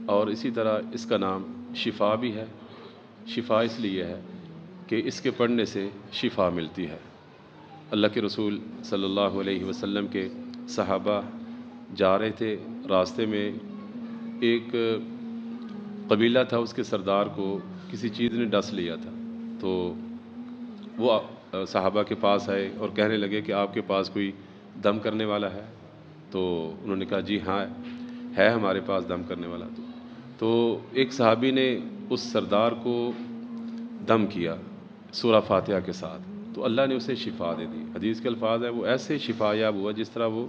اور اسی طرح اس کا نام شفا بھی ہے۔ شفا اس لیے ہے کہ اس کے پڑھنے سے شفا ملتی ہے۔ اللہ کے رسول صلی اللہ علیہ وسلم کے صحابہ جا رہے تھے، راستے میں ایک قبیلہ تھا، اس کے سردار کو کسی چیز نے ڈس لیا تھا، تو وہ صحابہ کے پاس آئے اور کہنے لگے کہ آپ کے پاس کوئی دم کرنے والا ہے؟ تو انہوں نے کہا جی ہاں ہے ہمارے پاس دم کرنے والا۔ تو ایک صحابی نے اس سردار کو دم کیا سورہ فاتحہ کے ساتھ، تو اللہ نے اسے شفا دے دی۔ حدیث کے الفاظ ہیں وہ ایسے شفا یاب ہوا جس طرح وہ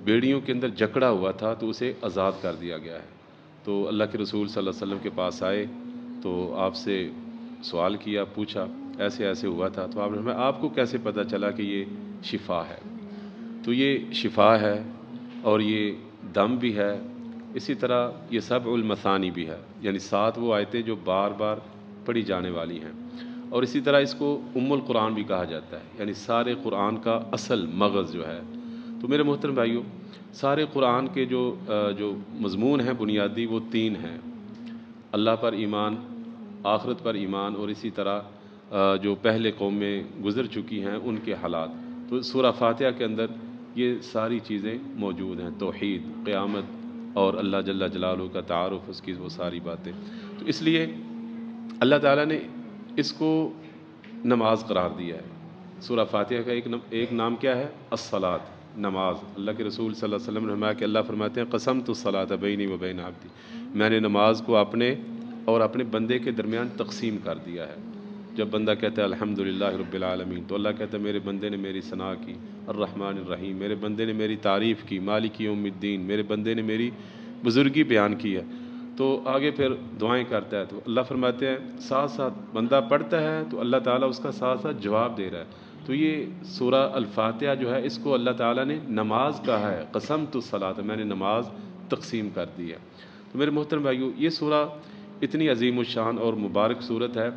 بیڑیوں کے اندر جکڑا ہوا تھا تو اسے آزاد کر دیا گیا ہے۔ تو اللہ کے رسول صلی اللہ علیہ وسلم کے پاس آئے تو آپ سے سوال کیا، پوچھا ایسے ایسے ہوا تھا، تو آپ نے فرمایا آپ کو کیسے پتہ چلا کہ یہ شفا ہے؟ تو یہ شفا ہے اور یہ دم بھی ہے، اسی طرح یہ سبع المثانی بھی ہے، یعنی 7 وہ آیتیں جو بار بار پڑھی جانے والی ہیں، اور اسی طرح اس کو ام القرآن بھی کہا جاتا ہے، یعنی سارے قرآن کا اصل مغز جو ہے۔ تو میرے محترم بھائیوں، سارے قرآن کے جو مضمون ہیں بنیادی وہ 3 ہیں: اللہ پر ایمان، آخرت پر ایمان، اور اسی طرح جو پہلے قوم میں گزر چکی ہیں ان کے حالات۔ تو سورہ فاتحہ کے اندر یہ ساری چیزیں موجود ہیں، توحید، قیامت اور اللہ جل جلالہ کا تعارف، اس کی وہ ساری باتیں۔ تو اس لیے اللہ تعالیٰ نے اس کو نماز قرار دیا ہے۔ سورہ فاتحہ کا ایک نام کیا ہے؟ الصلاۃ، نماز۔ اللہ کے رسول صلی اللہ علیہ وسلم نے فرمایا کہ اللہ فرماتے ہیں قسمت الصلاۃ بینی و بین عبدی، میں نے نماز کو اپنے اور اپنے بندے کے درمیان تقسیم کر دیا ہے۔ جب بندہ کہتا ہے الحمدللہ رب العالمین، تو اللہ کہتا ہے میرے بندے نے میری ثنا کی، الرحمن الرحیم، میرے بندے نے میری تعریف کی، مالک یوم الدین، میرے بندے نے میری بزرگی بیان کی ہے۔ تو آگے پھر دعائیں کرتا ہے، تو اللہ فرماتے ہیں ساتھ ساتھ بندہ پڑھتا ہے تو اللہ تعالیٰ اس کا ساتھ ساتھ جواب دے رہا ہے۔ تو یہ سورہ الفاتحہ جو ہے اس کو اللہ تعالیٰ نے نماز کہا ہے، قسمت الصلاۃ، میں نے نماز تقسیم کر دی ہے۔ تو میرے محترم بھائیو، یہ سورہ اتنی عظیم الشان اور مبارک صورت ہے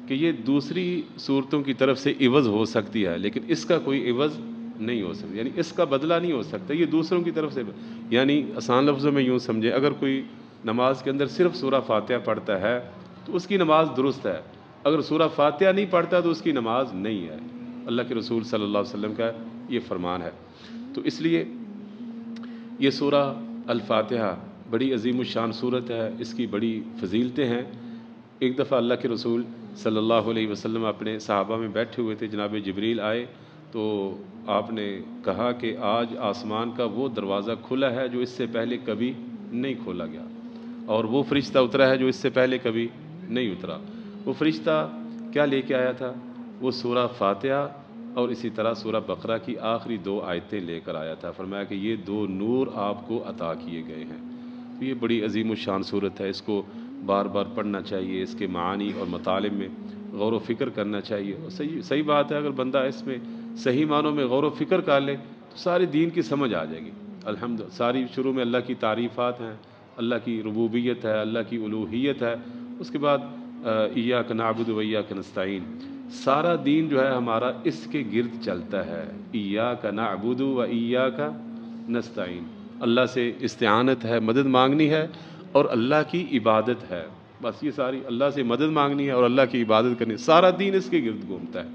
کہ یہ دوسری صورتوں کی طرف سے عوض ہو سکتی ہے، لیکن اس کا کوئی عوض نہیں ہو سکتا، یعنی اس کا بدلہ نہیں ہو سکتا، یہ دوسروں کی طرف سے۔ یعنی آسان لفظوں میں یوں سمجھے، اگر کوئی نماز کے اندر صرف سورہ فاتحہ پڑھتا ہے تو اس کی نماز درست ہے، اگر سورہ فاتحہ نہیں پڑھتا تو اس کی نماز نہیں ہے۔ اللہ کے رسول صلی اللہ علیہ وسلم کا یہ فرمان ہے۔ تو اس لیے یہ سورہ الفاتحہ بڑی عظیم الشان صورت ہے، اس کی بڑی فضیلتیں ہیں۔ ایک دفعہ اللہ کے رسول صلی اللہ علیہ وسلم اپنے صحابہ میں بیٹھے ہوئے تھے، جناب جبریل آئے تو آپ نے کہا کہ آج آسمان کا وہ دروازہ کھلا ہے جو اس سے پہلے کبھی نہیں کھولا گیا، اور وہ فرشتہ اترا ہے جو اس سے پہلے کبھی نہیں اترا۔ وہ فرشتہ کیا لے کے آیا تھا؟ وہ سورہ فاتحہ اور اسی طرح سورہ بقرہ کی آخری 2 آیتیں لے کر آیا تھا۔ فرمایا کہ یہ 2 نور آپ کو عطا کیے گئے ہیں۔ تو یہ بڑی عظیم الشان صورت ہے، اس کو بار بار پڑھنا چاہیے، اس کے معانی اور مطالب میں غور و فکر کرنا چاہیے۔ اور صحیح بات ہے، اگر بندہ اس میں صحیح معنوں میں غور و فکر کر لے تو سارے دین کی سمجھ آ جائے گی۔ الحمدللہ، ساری شروع میں اللہ کی تعریفات ہیں، اللہ کی ربوبیت ہے، اللہ کی الوہیت ہے، اس کے بعد ایاک نعبد و ایاک نستعین۔ سارا دین جو ہے ہمارا اس کے گرد چلتا ہے، ایاک نعبد و ایاک نستعین، اللہ سے استعانت ہے، مدد مانگنی ہے، اور اللہ کی عبادت ہے، بس یہ ساری، اللہ سے مدد مانگنی ہے اور اللہ کی عبادت کرنی ہے، سارا دین اس کے گرد گھومتا ہے۔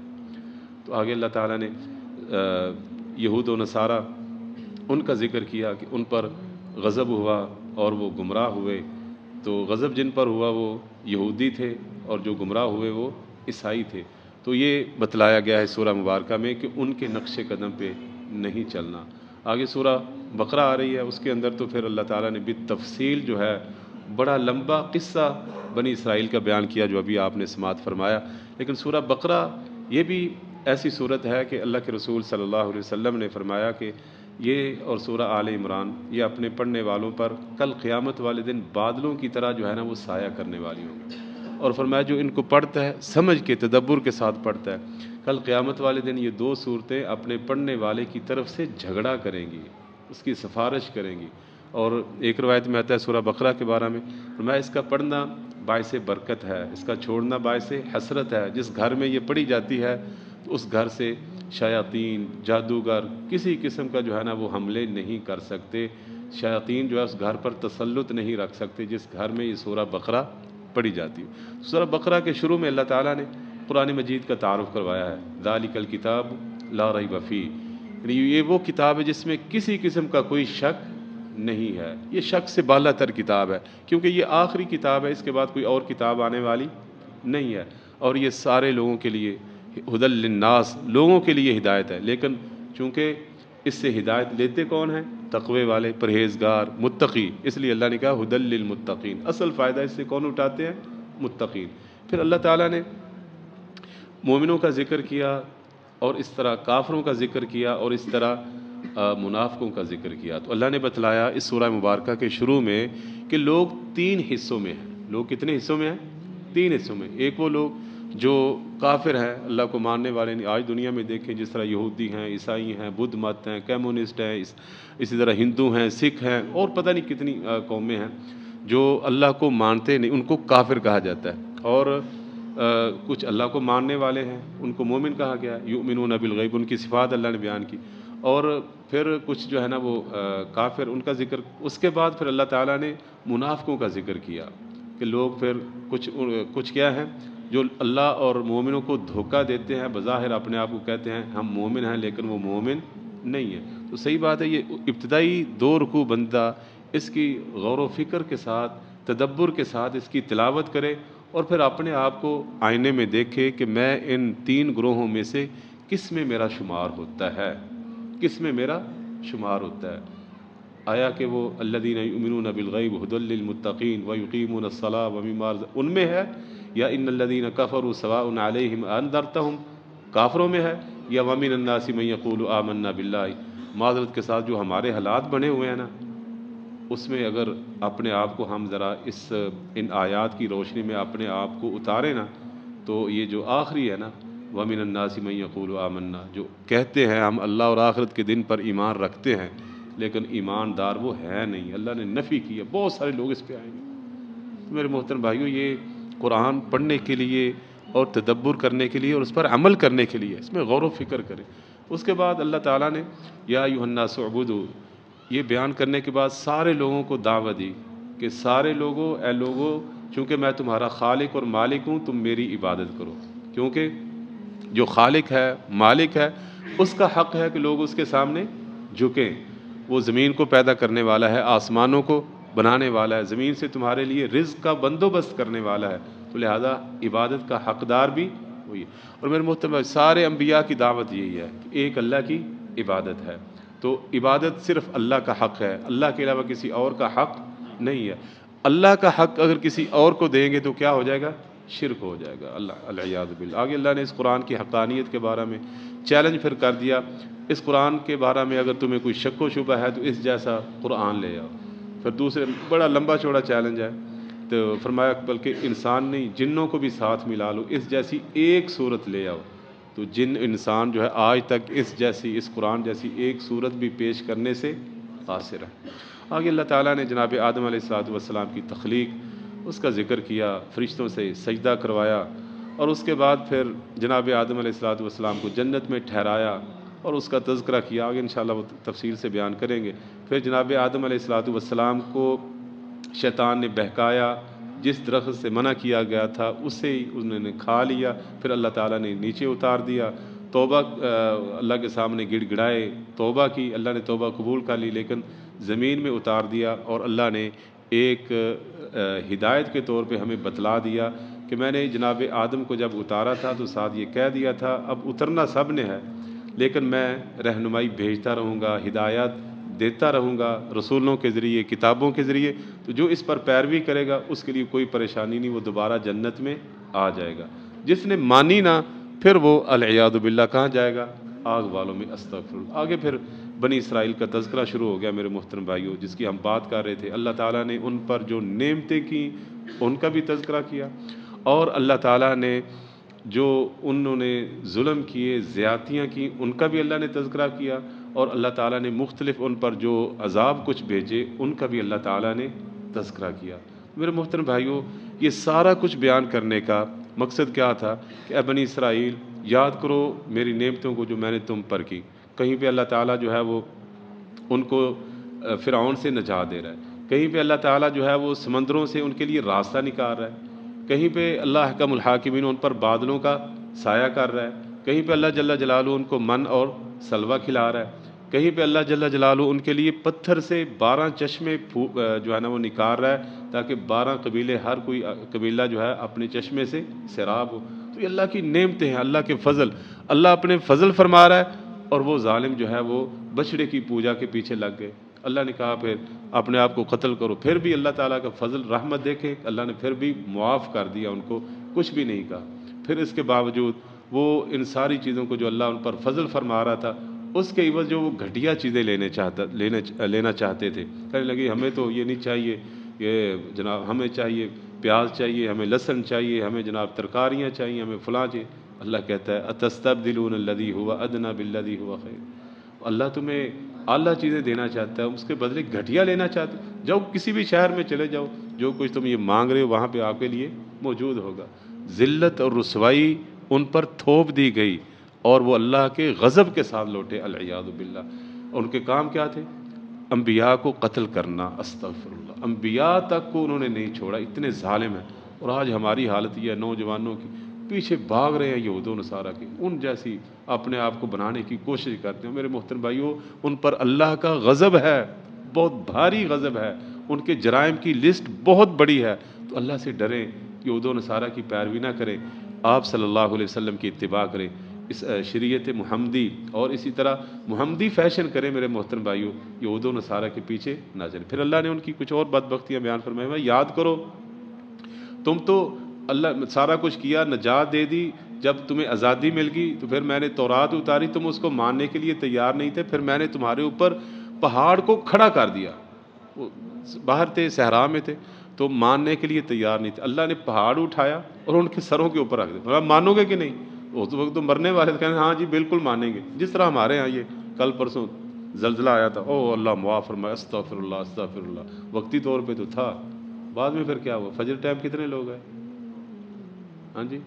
تو آگے اللہ تعالیٰ نے یہود و نصارہ ان کا ذکر کیا کہ ان پر غضب ہوا اور وہ گمراہ ہوئے۔ تو غضب جن پر ہوا وہ یہودی تھے اور جو گمراہ ہوئے وہ عیسائی تھے۔ تو یہ بتلایا گیا ہے سورہ مبارکہ میں کہ ان کے نقش قدم پہ نہیں چلنا۔ آگے سورہ بقرہ آ رہی ہے، اس کے اندر تو پھر اللہ تعالیٰ نے بالتفصیل جو ہے بڑا لمبا قصہ بنی اسرائیل کا بیان کیا جو ابھی آپ نے سماعت فرمایا۔ لیکن سورہ بقرہ یہ بھی ایسی صورت ہے کہ اللہ کے رسول صلی اللہ علیہ وسلم نے فرمایا کہ یہ اور سورہ آل عمران یہ اپنے پڑھنے والوں پر کل قیامت والے دن بادلوں کی طرح جو ہے نا وہ سایہ کرنے والی ہوں گی، اور فرمایا جو ان کو پڑھتا ہے سمجھ کے تدبر کے ساتھ پڑھتا ہے، کل قیامت والے دن یہ 2 صورتیں اپنے پڑھنے والے کی طرف سے جھگڑا کریں گی، اس کی سفارش کریں گی۔ اور ایک روایت میں آتا ہے سورہ بقرہ کے بارے میں، فرمایا اس کا پڑھنا باعث برکت ہے، اس کا چھوڑنا باعث حسرت ہے۔ جس گھر میں یہ پڑھی جاتی ہے تو اس گھر سے شیاطین، جادوگر کسی قسم کا جو ہے نا وہ حملے نہیں کر سکتے، شیاطین جو ہے اس گھر پر تسلط نہیں رکھ سکتے جس گھر میں یہ سورہ بقرہ پڑھی جاتی ہے۔ سورہ بقرہ کے شروع میں اللہ تعالیٰ نے قرآن مجید کا تعارف کروایا ہے، ذالک الکتاب لا ریب فیہ، یعنی یہ وہ کتاب ہے جس میں کسی قسم کا کوئی شک نہیں ہے، یہ شک سے بالا تر کتاب ہے، کیونکہ یہ آخری کتاب ہے، اس کے بعد کوئی اور کتاب آنے والی نہیں ہے، اور یہ سارے لوگوں کے لیے ہدی للناس، لوگوں کے لیے ہدایت ہے۔ لیکن چونکہ اس سے ہدایت لیتے کون ہیں؟ تقوی والے، پرہیزگار، متقی، اس لیے اللہ نے کہا ہدی للمتقین، اصل فائدہ اس سے کون اٹھاتے ہیں؟ متقین۔ پھر اللہ تعالیٰ نے مومنوں کا ذکر کیا، اور اس طرح کافروں کا ذکر کیا، اور اس طرح منافقوں کا ذکر کیا۔ تو اللہ نے بتلایا اس سورہ مبارکہ کے شروع میں کہ لوگ 3 حصوں میں ہیں۔ لوگ کتنے حصوں میں ہیں؟ 3 حصوں میں۔ ایک وہ لوگ جو کافر ہیں، اللہ کو ماننے والے نہیں۔ آج دنیا میں دیکھیں جس طرح یہودی ہیں، عیسائی ہیں، بدھ مت ہیں، کمیونسٹ ہیں، اسی طرح ہندو ہیں، سکھ ہیں، اور پتہ نہیں کتنی قومیں ہیں جو اللہ کو مانتے نہیں، ان کو کافر کہا جاتا ہے۔ اور کچھ اللہ کو ماننے والے ہیں، ان کو مومن کہا گیا ہے، یؤمنون بالغیب، ان کی صفات اللہ نے بیان کی۔ اور پھر کچھ جو ہے نا وہ کافر، ان کا ذکر۔ اس کے بعد پھر اللہ تعالیٰ نے منافقوں کا ذکر کیا کہ لوگ پھر کچھ کیا ہیں جو اللہ اور مومنوں کو دھوکہ دیتے ہیں، بظاہر اپنے آپ کو کہتے ہیں ہم مومن ہیں، لیکن وہ مومن نہیں ہے۔ تو صحیح بات ہے، یہ ابتدائی 2 رکوع بندہ اس کی غور و فکر کے ساتھ، تدبر کے ساتھ اس کی تلاوت کرے، اور پھر اپنے آپ کو آئینے میں دیکھے کہ میں ان 3 گروہوں میں سے کس میں میرا شمار ہوتا ہے، کس میں میرا شمار ہوتا ہے۔ آیا کہ وہ الذین یؤمنون بالغیب ھدی للمتقین ویقیمون الصلاۃ ومما ان میں ہے، یا ان الذین کفروا سواء علیہم انذرتہم، کافروں میں ہے، یا ومن الناس من یقول آمنا باللہ۔ معذرت کے ساتھ جو ہمارے حالات بنے ہوئے ہیں نا، اس میں اگر اپنے آپ کو ہم ذرا ان آیات کی روشنی میں اپنے آپ کو اتاریں نا، تو یہ جو آخری ہے نا، وَمِنَ النَّاسِ مَن يَقُولُ آمَنَّا، جو کہتے ہیں ہم اللہ اور آخرت کے دن پر ایمان رکھتے ہیں، لیکن ایماندار وہ ہے نہیں، اللہ نے نفی کی ہے۔ بہت سارے لوگ اس پہ آئیں گے۔ میرے محترم بھائیوں، یہ قرآن پڑھنے کے لیے اور تدبر کرنے کے لیے اور اس پر عمل کرنے کے لیے، اس میں غور و فکر کریں۔ اس کے بعد اللہ تعالیٰ نے یا ایھا الناس اعبدوا، یہ بیان کرنے کے بعد سارے لوگوں کو دعوت دی کہ سارے لوگوں، اے لوگوں، چونکہ میں تمہارا خالق اور مالک ہوں، تم میری عبادت کرو، کیونکہ جو خالق ہے، مالک ہے، اس کا حق ہے کہ لوگ اس کے سامنے جھکیں۔ وہ زمین کو پیدا کرنے والا ہے، آسمانوں کو بنانے والا ہے، زمین سے تمہارے لیے رزق کا بندوبست کرنے والا ہے، تو لہذا عبادت کا حقدار بھی وہی ہے۔ اور میرے محترم، سارے انبیاء کی دعوت یہی ہے کہ ایک اللہ کی عبادت ہے، تو عبادت صرف اللہ کا حق ہے، اللہ کے علاوہ کسی اور کا حق نہیں ہے۔ اللہ کا حق اگر کسی اور کو دیں گے تو کیا ہو جائے گا؟ شرک ہو جائے گا، اللہ العیاذ باللہ۔ آگے اللہ نے اس قرآن کی حقانیت کے بارے میں چیلنج پھر کر دیا، اس قرآن کے بارے میں اگر تمہیں کوئی شک و شبہ ہے تو اس جیسا قرآن لے آؤ۔ پھر دوسرے بڑا لمبا چوڑا چیلنج ہے، تو فرمایا بلکہ انسان نہیں، جنوں کو بھی ساتھ ملا لو، اس جیسی ایک صورت لے آؤ۔ تو جن انسان جو ہے آج تک اس قرآن جیسی ایک صورت بھی پیش کرنے سے قاصر ہے۔ آگے اللہ تعالیٰ نے جناب آدم علیہ السلام کی تخلیق، اس کا ذکر کیا، فرشتوں سے سجدہ کروایا، اور اس کے بعد پھر جناب آدم علیہ السلام کو جنت میں ٹھہرایا اور اس کا تذکرہ کیا۔ آگے انشاءاللہ وہ تفصیل سے بیان کریں گے۔ پھر جناب آدم علیہ السلام کو شیطان نے بہکایا، جس درخت سے منع کیا گیا تھا اسے ہی انہوں نے کھا لیا، پھر اللہ تعالیٰ نے نیچے اتار دیا، توبہ اللہ کے سامنے گڑ گڑائے، توبہ کی، اللہ نے توبہ قبول کر لی، لیکن زمین میں اتار دیا، اور اللہ نے ایک ہدایت کے طور پہ ہمیں بتلا دیا کہ میں نے جناب آدم کو جب اتارا تھا تو ساتھ یہ کہہ دیا تھا اب اترنا سب نے ہے، لیکن میں رہنمائی بھیجتا رہوں گا، ہدایات دیتا رہوں گا رسولوں کے ذریعے، کتابوں کے ذریعے، تو جو اس پر پیروی کرے گا اس کے لیے کوئی پریشانی نہیں، وہ دوبارہ جنت میں آ جائے گا۔ جس نے مانی نہ، پھر وہ العیاذ باللہ کہاں جائے گا؟ آگ والوں میں، استغفر اللہ۔ آگے پھر بنی اسرائیل کا تذکرہ شروع ہو گیا میرے محترم بھائیوں، جس کی ہم بات کر رہے تھے۔ اللہ تعالیٰ نے ان پر جو نعمتیں کی ان کا بھی تذکرہ کیا، اور اللہ تعالیٰ نے جو انہوں نے ظلم کیے، زیادتیاں کی، ان کا بھی اللہ نے تذکرہ کیا، اور اللہ تعالیٰ نے مختلف ان پر جو عذاب کچھ بھیجے ان کا بھی اللہ تعالیٰ نے تذکرہ کیا۔ میرے محترم بھائیوں، یہ سارا کچھ بیان کرنے کا مقصد کیا تھا کہ اے بنی اسرائیل، یاد کرو میری نعمتوں کو جو میں نے تم پر کی۔ کہیں پہ اللہ تعالیٰ جو ہے وہ ان کو فرعون سے نجات دے رہا ہے، کہیں پہ اللہ تعالیٰ جو ہے وہ سمندروں سے ان کے لیے راستہ نکال رہا ہے، کہیں پہ اللہ حکم الحاکمین ان پر بادلوں کا سایہ کر رہا ہے، کہیں پہ اللہ جل جلالہ ان کو من اور سلوہ کھلا رہا ہے، کہیں پہ اللہ جل جلالہ ان کے لیے پتھر سے 12 چشمے جو ہے نا وہ نکال رہا ہے تاکہ 12 قبیلے، ہر کوئی قبیلہ جو ہے اپنے چشمے سے سیراب ہو۔ تو یہ اللہ کی نعمتیں ہیں، اللہ کے فضل، اللہ اپنے فضل فرما رہا ہے، اور وہ ظالم جو ہے وہ بچڑے کی پوجا کے پیچھے لگ گئے۔ اللہ نے کہا پھر اپنے آپ کو قتل کرو، پھر بھی اللہ تعالیٰ کا فضل رحمت دیکھیں، اللہ نے پھر بھی معاف کر دیا ان کو، کچھ بھی نہیں کہا۔ پھر اس کے باوجود وہ ان ساری چیزوں کو جو اللہ ان پر فضل فرما رہا تھا، اس کے عوض جو وہ گھٹیا چیزیں لینا چاہتے تھے، کہنے لگے ہمیں تو یہ نہیں چاہیے، یہ جناب ہمیں چاہیے پیاز چاہیے، ہمیں لہسن چاہیے، ہمیں جناب ترکاریاں چاہیے، ہمیں فلاں چاہیے۔ اللہ کہتا ہے اتستبدلون الذی هو ادنی بالذی هو خیر، اللہ تمہیں اعلیٰ چیزیں دینا چاہتا ہے، اس کے بدلے گھٹیا لینا چاہتا ہے۔ جاؤ کسی بھی شہر میں چلے جاؤ، جو کچھ تم یہ مانگ رہے ہو وہاں پہ آپ کے لیے موجود ہوگا۔ ذلت اور رسوائی ان پر تھوپ دی گئی، اور وہ اللہ کے غضب کے ساتھ لوٹے، العیاذ باللہ۔ ان کے کام کیا تھے؟ انبیاء کو قتل کرنا، استغفر اللہ، انبیاء تک کو انہوں نے نہیں چھوڑا، اتنے ظالم ہیں۔ اور آج ہماری حالت یہ ہے، نوجوانوں کی پیچھے بھاگ رہے ہیں یہود و نصارہ کے، ان جیسی اپنے آپ کو بنانے کی کوشش کرتے ہیں۔ میرے محترم بھائیوں، ان پر اللہ کا غضب ہے، بہت بھاری غضب ہے، ان کے جرائم کی لسٹ بہت بڑی ہے۔ تو اللہ سے ڈریں، یہود و نصارہ کی پیروی نہ کریں، آپ صلی اللہ علیہ وسلم کی اتباع کریں، اس شریعت محمدی اور اسی طرح محمدی فیشن کریں میرے محترم بھائیوں، یہود و نصارہ کے پیچھے نہ چلیں۔ پھر اللہ نے ان کی کچھ اور بدبختیاں بیان فرمائی، یاد کرو تم تو اللہ سارا کچھ کیا، نجات دے دی، جب تمہیں آزادی مل گئی تو پھر میں نے تورات اتاری، تم اس کو ماننے کے لیے تیار نہیں تھے، پھر میں نے تمہارے اوپر پہاڑ کو کھڑا کر دیا، وہ باہر تھے، صحرا میں تھے، تو ماننے کے لیے تیار نہیں تھے، اللہ نے پہاڑ اٹھایا اور ان کے سروں کے اوپر رکھ دیا۔ مانو گے کہ نہیں؟ اس وقت تو مرنے والے تھے، کہنے ہاں جی بالکل مانیں گے، جس طرح ہمارے ہاں یہ کل پرسوں زلزلہ آیا تھا، او اللہ معاف فرمائے، استغفر اللہ استغفر اللہ، وقتی طور پہ تو تھا، بعد میں پھر کیا ہوا؟ فجر ٹائم کتنے لوگ ہیں؟ ہاں جی،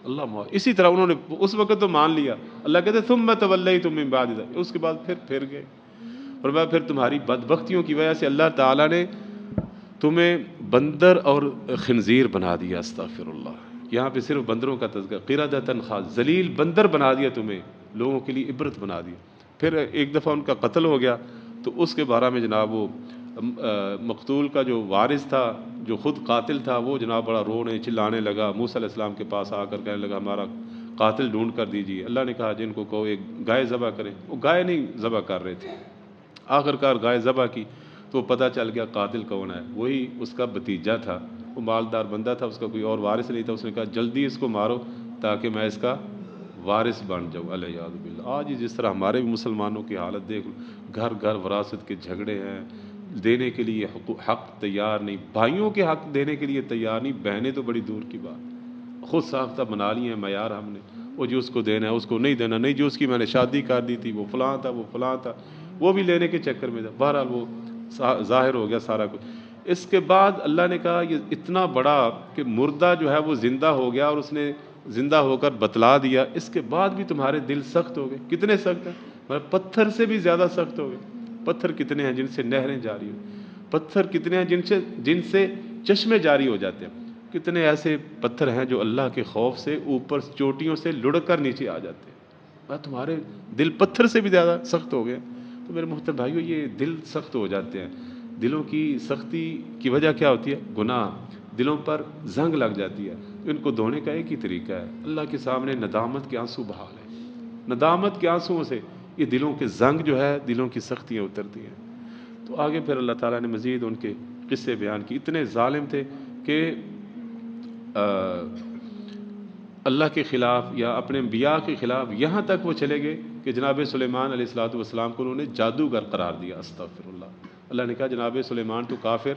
اللہ معاف۔ اسی طرح انہوں نے اس وقت تو مان لیا، اللہ کہتے ثم تولیتم من بعد ذلک، اس کے بعد پھر گئے، اور میں پھر تمہاری بدبختیوں کی وجہ سے اللہ تعالیٰ نے تمہیں بندر اور خنزیر بنا دیا، استغفر اللہ۔ یہاں پہ صرف بندروں کا تذکرہ، قردۃ خاص، ذلیل بندر بنا دیا تمہیں، لوگوں کے لیے عبرت بنا دیا۔ پھر ایک دفعہ ان کا قتل ہو گیا، تو اس کے بارے میں جناب وہ مقتول کا جو وارث تھا، جو خود قاتل تھا، وہ جناب بڑا رونے چلانے لگا، موسیٰ علیہ السلام کے پاس آ کر کہنے لگا ہمارا قاتل ڈھونڈ کر دیجیے۔ اللہ نے کہا جن کو کہو ایک گائے ذبح کریں، وہ گائے نہیں ذبح کر رہے تھے، آخر کار گائے ذبح کی تو پتہ چل گیا قاتل کون ہے، وہی اس کا بھتیجا تھا، وہ مالدار بندہ تھا، اس کا کوئی اور وارث نہیں تھا، اس نے کہا جلدی اس کو مارو تاکہ میں اس کا وارث بن جاؤں، العیاذ باللہ۔ آج جس طرح ہمارے بھی مسلمانوں کی حالت دیکھ لو، گھر گھر وراثت کے جھگڑے ہیں، دینے کے لیے حق تیار نہیں، بھائیوں کے حق دینے کے لیے تیار نہیں، بہنیں تو بڑی دور کی بات، خود ساختہ بنا لی ہیں معیار ہم نے، وہ جو اس کو دینا ہے اس کو نہیں دینا، نہیں جو اس کی میں نے شادی کر دی تھی وہ فلاں تھا، وہ فلاں تھا، وہ بھی لینے کے چکر میں تھا۔ بہرحال وہ ظاہر ہو گیا سارا کچھ۔ اس کے بعد اللہ نے کہا یہ اتنا بڑا کہ مردہ جو ہے وہ زندہ ہو گیا، اور اس نے زندہ ہو کر بتلا دیا، اس کے بعد بھی تمہارے دل سخت ہو گئے۔ کتنے سخت ہیں؟ مطلب پتھر سے بھی زیادہ سخت ہو گئے۔ پتھر کتنے ہیں جن سے نہریں جاری ہو، پتھر کتنے ہیں جن سے چشمے جاری ہو جاتے ہیں، کتنے ایسے پتھر ہیں جو اللہ کے خوف سے اوپر چوٹیوں سے لڑک کر نیچے آ جاتے ہیں، تمہارے دل پتھر سے بھی زیادہ سخت ہو گئے۔ تو میرے محترم بھائیو، یہ دل سخت ہو جاتے ہیں، دلوں کی سختی کی وجہ کیا ہوتی ہے؟ گناہ، دلوں پر زنگ لگ جاتی ہے۔ ان کو دھونے کا ایک ہی طریقہ ہے، اللہ کے سامنے ندامت کے آنسو بہا لیں، ندامت کے آنسوؤں سے یہ دلوں کے زنگ جو ہے، دلوں کی سختیاں اترتی ہیں۔ تو آگے پھر اللہ تعالیٰ نے مزید ان کے قصے بیان کی، اتنے ظالم تھے کہ اللہ کے خلاف یا اپنے انبیاء کے خلاف یہاں تک وہ چلے گئے کہ جناب سلیمان علیہ الصلوۃ والسلام کو انہوں نے جادوگر قرار دیا، استغفر اللہ۔ اللہ نے کہا جناب سلیمان تو کافر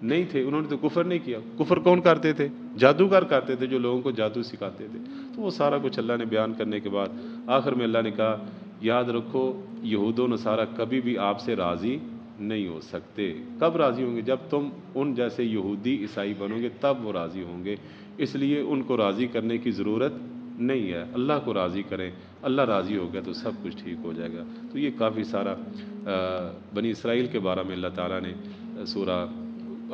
نہیں تھے، انہوں نے تو کفر نہیں کیا، کفر کون کرتے تھے؟ جادوگر کرتے تھے، جو لوگوں کو جادو سکھاتے تھے۔ تو وہ سارا کچھ اللہ نے بیان کرنے کے بعد آخر میں اللہ نے کہا یاد رکھو یہود و نصارہ کبھی بھی آپ سے راضی نہیں ہو سکتے۔ کب راضی ہوں گے؟ جب تم ان جیسے یہودی عیسائی بنو گے تب وہ راضی ہوں گے، اس لیے ان کو راضی کرنے کی ضرورت نہیں ہے، اللہ کو راضی کریں، اللہ راضی ہو گیا تو سب کچھ ٹھیک ہو جائے گا۔ تو یہ کافی سارا بنی اسرائیل کے بارے میں اللہ تعالیٰ نے سورہ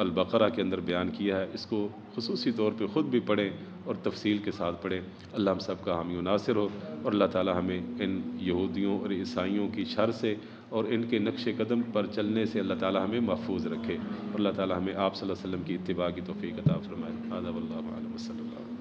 البقرہ کے اندر بیان کیا ہے، اس کو خصوصی طور پہ خود بھی پڑھیں اور تفصیل کے ساتھ پڑھیں۔ اللہ ہم سب کا حامی و ناصر ہو، اور اللہ تعالیٰ ہمیں ان یہودیوں اور عیسائیوں کی شر سے اور ان کے نقش قدم پر چلنے سے اللہ تعالیٰ ہمیں محفوظ رکھے، اور اللہ تعالیٰ ہمیں آپ صلی اللہ علیہ وسلم کی اتباع کی توفیق عطا فرمائے۔ ھذا واللہ اعلم، صلی اللہ علیہ وسلم۔